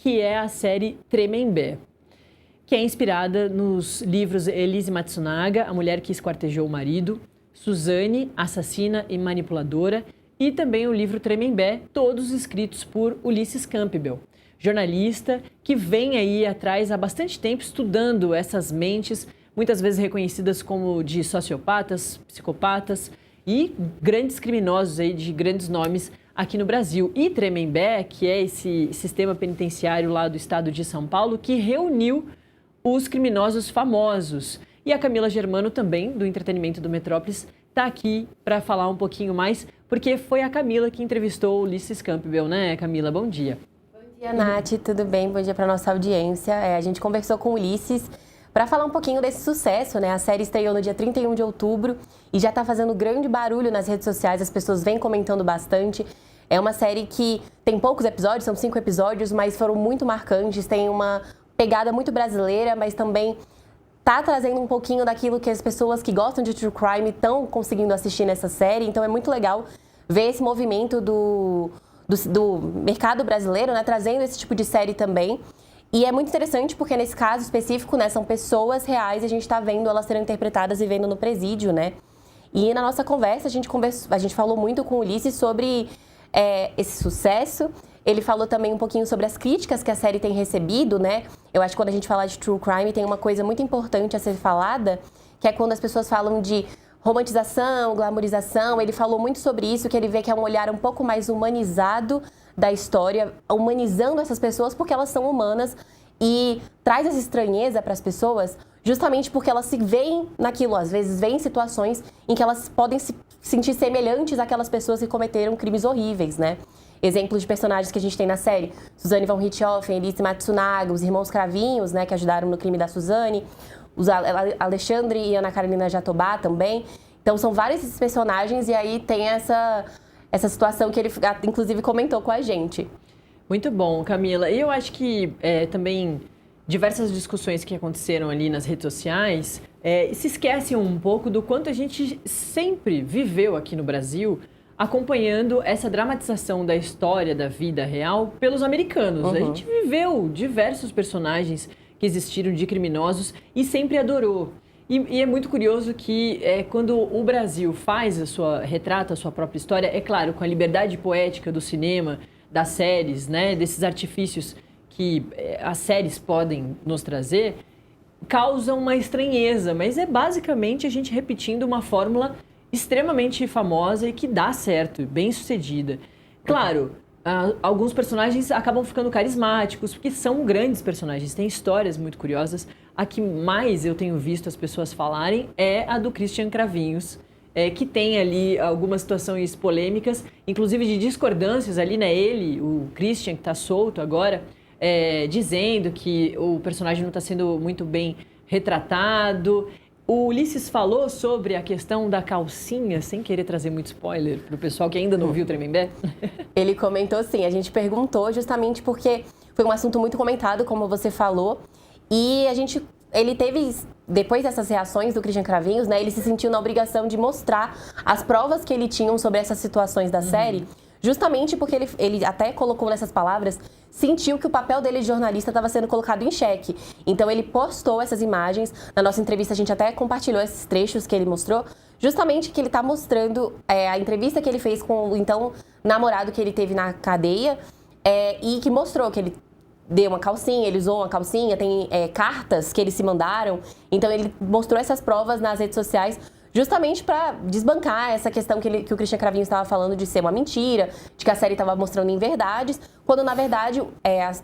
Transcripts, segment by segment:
que é a série Tremembé, que é inspirada nos livros Elise Matsunaga, A Mulher que Esquartejou o Marido, Suzane, Assassina e Manipuladora, e também o livro Tremembé, todos escritos por Ulysses Campbell, jornalista que vem aí atrás há bastante tempo estudando essas mentes, muitas vezes reconhecidas como de sociopatas, psicopatas e grandes criminosos aí de grandes nomes aqui no Brasil. E Tremembé, que é esse sistema penitenciário lá do estado de São Paulo, que reuniu os criminosos famosos. E a Camila Germano também, do Entretenimento do Metrópolis, está aqui para falar um pouquinho mais, porque foi a Camila que entrevistou o Ulysses Campbell, né, Camila? Bom dia. Bom dia, Nath. Tudo bem? Bom dia para nossa audiência. A gente conversou com o Ulysses para falar um pouquinho desse sucesso, né? A série estreou no dia 31 de outubro e já está fazendo grande barulho nas redes sociais, as pessoas vêm comentando bastante. É uma série que tem poucos episódios, são 5 episódios, mas foram muito marcantes, tem uma pegada muito brasileira, mas também tá trazendo um pouquinho daquilo que as pessoas que gostam de true crime estão conseguindo assistir nessa série. Então é muito legal ver esse movimento do mercado brasileiro, né, trazendo esse tipo de série também. E é muito interessante porque nesse caso específico, né, são pessoas reais e a gente está vendo elas sendo interpretadas e vendo no presídio, né? E na nossa conversa a gente falou muito com o Ulysses sobre esse sucesso. Ele falou também um pouquinho sobre as críticas que a série tem recebido, né? Eu acho que quando a gente fala de true crime tem uma coisa muito importante a ser falada, que é quando as pessoas falam de romantização, glamorização. Ele falou muito sobre isso, que ele vê que é um olhar um pouco mais humanizado da história, humanizando essas pessoas porque elas são humanas e traz essa estranheza para as pessoas justamente porque elas se veem naquilo, às vezes veem situações em que elas podem se sentir semelhantes àquelas pessoas que cometeram crimes horríveis, né? Exemplos de personagens que a gente tem na série: Suzane von Richthofen, Elise Matsunaga, os irmãos Cravinhos, né, que ajudaram no crime da Suzane, os Alexandre e Ana Carolina Jatobá também. Então são vários esses personagens e aí tem essa situação que ele inclusive comentou com a gente. Muito bom, Camila. E eu acho que também diversas discussões que aconteceram ali nas redes sociais se esquecem um pouco do quanto a gente sempre viveu aqui no Brasil acompanhando essa dramatização da história da vida real pelos americanos. Uhum. A gente viveu diversos personagens que existiram de criminosos e sempre adorou. E é muito curioso que quando o Brasil retrata a sua própria história, é claro, com a liberdade poética do cinema, das séries, né, desses artifícios que as séries podem nos trazer, causa uma estranheza, mas é basicamente a gente repetindo uma fórmula extremamente famosa e que dá certo, bem sucedida. Claro, alguns personagens acabam ficando carismáticos, porque são grandes personagens, têm histórias muito curiosas. A que mais eu tenho visto as pessoas falarem é a do Christian Cravinhos, que tem ali algumas situações polêmicas, inclusive de discordâncias ali, né? Ele, o Christian, que está solto agora, dizendo que o personagem não está sendo muito bem retratado. O Ulysses falou sobre a questão da calcinha, sem querer trazer muito spoiler para o pessoal que ainda não viu o Tremembé. Ele comentou sim, a gente perguntou justamente porque foi um assunto muito comentado, como você falou, e ele teve, depois dessas reações do Christian Cravinhos, né, ele se sentiu na obrigação de mostrar as provas que ele tinha sobre essas situações da série, justamente porque ele até colocou nessas palavras, sentiu que o papel dele de jornalista estava sendo colocado em xeque. Então ele postou essas imagens. Na nossa entrevista a gente até compartilhou esses trechos que ele mostrou, justamente que ele está mostrando a entrevista que ele fez com o então namorado que ele teve na cadeia e que mostrou que ele deu uma calcinha, ele usou uma calcinha, tem cartas que eles se mandaram. Então ele mostrou essas provas nas redes sociais justamente para desbancar essa questão que o Christian Cravinhos estava falando de ser uma mentira, de que a série estava mostrando inverdades, quando na verdade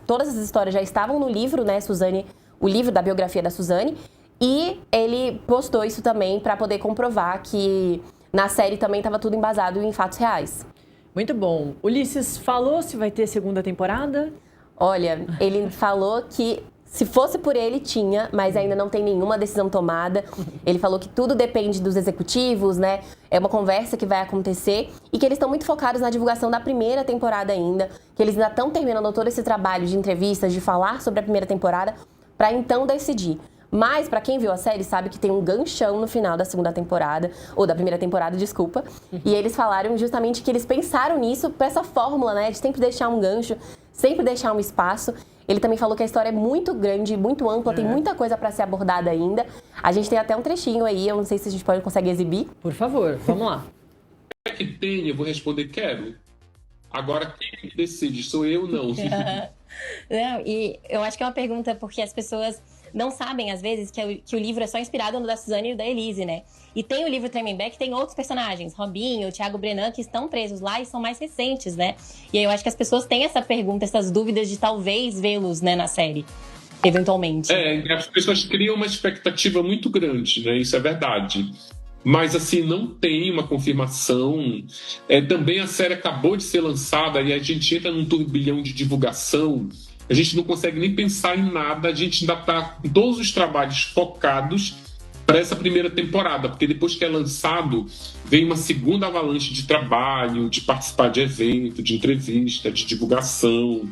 todas as histórias já estavam no livro, né, Suzane, o livro da biografia da Suzane, e ele postou isso também para poder comprovar que na série também estava tudo embasado em fatos reais. Muito bom. Ulysses falou se vai ter segunda temporada? Olha, ele falou que se fosse por ele, tinha, mas ainda não tem nenhuma decisão tomada. Ele falou que tudo depende dos executivos, né? É uma conversa que vai acontecer e que eles estão muito focados na divulgação da primeira temporada ainda, que eles ainda estão terminando todo esse trabalho de entrevistas, de falar sobre a primeira temporada, para então decidir. Mas, para quem viu a série, sabe que tem um ganchão no final da segunda temporada, ou da primeira temporada, desculpa. E eles falaram justamente que eles pensaram nisso, para essa fórmula, né, de sempre deixar um gancho, sempre deixar um espaço. Ele também falou que a história é muito grande, muito ampla, tem muita coisa para ser abordada ainda. A gente tem até um trechinho aí, eu não sei se a gente consegue exibir. Por favor, vamos lá. Que tem, eu vou responder quero. Agora quem decide, sou eu não. Não, e eu acho que é uma pergunta porque as pessoas não sabem, às vezes, que o livro é só inspirado no da Suzane e da Elise, né? E tem o livro Tremembé, que tem outros personagens, Robinho, Thiago Brenan, que estão presos lá e são mais recentes, né? E aí eu acho que as pessoas têm essa pergunta, essas dúvidas de talvez vê-los, né, na série, eventualmente. As pessoas criam uma expectativa muito grande, né? Isso é verdade. Mas, assim, não tem uma confirmação. Também a série acabou de ser lançada e a gente entra num turbilhão de divulgação. A gente não consegue nem pensar em nada. A gente ainda está com todos os trabalhos focados para essa primeira temporada. Porque depois que é lançado, vem uma segunda avalanche de trabalho, de participar de evento, de entrevista, de divulgação.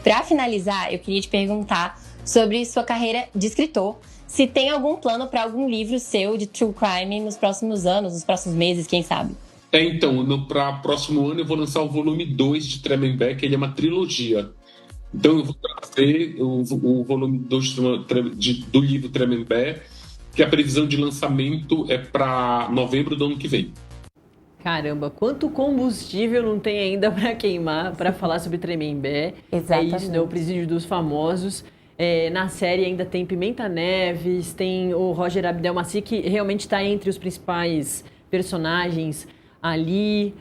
Para finalizar, eu queria te perguntar sobre sua carreira de escritor. Se tem algum plano para algum livro seu de true crime nos próximos anos, nos próximos meses, quem sabe? Então, para o próximo ano eu vou lançar o volume 2 de Tremembé, que ele é uma trilogia. Então eu vou trazer o volume 2 do livro Tremembé, que a previsão de lançamento é para novembro do ano que vem. Caramba, quanto combustível não tem ainda para queimar para falar sobre Tremembé. Exatamente. É isso, né? O Presídio dos Famosos. Na série ainda tem Pimenta Neves, tem o Roger Abdelmaci, que realmente está entre os principais personagens ali.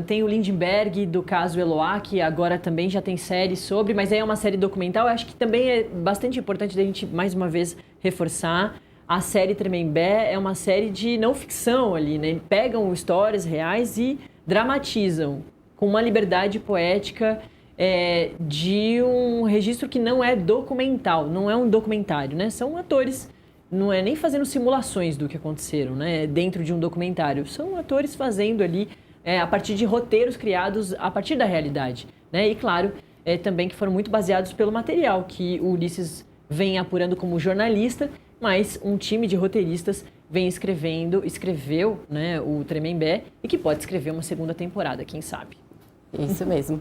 Tem o Lindbergh, do caso Eloá, que agora também já tem série sobre, mas aí é uma série documental. Eu acho que também é bastante importante da gente, mais uma vez, reforçar. A série Tremembé é uma série de não ficção ali, né? Pegam histórias reais e dramatizam com uma liberdade poética de um registro que não é documental, não é um documentário, né? São atores, não é nem fazendo simulações do que aconteceram, né? Dentro de um documentário. São atores fazendo ali a partir de roteiros criados a partir da realidade, né? E claro, também que foram muito baseados pelo material que o Ulisses vem apurando como jornalista, mas um time de roteiristas escreveu, né, o Tremembé, e que pode escrever uma segunda temporada, quem sabe. Isso mesmo.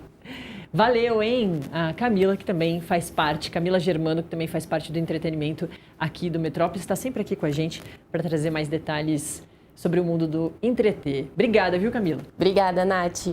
Valeu, hein? A Camila, que também faz parte, Camila Germano, que também faz parte do entretenimento aqui do Metrópolis, está sempre aqui com a gente para trazer mais detalhes sobre o mundo do entreter. Obrigada, viu, Camila? Obrigada, Nath.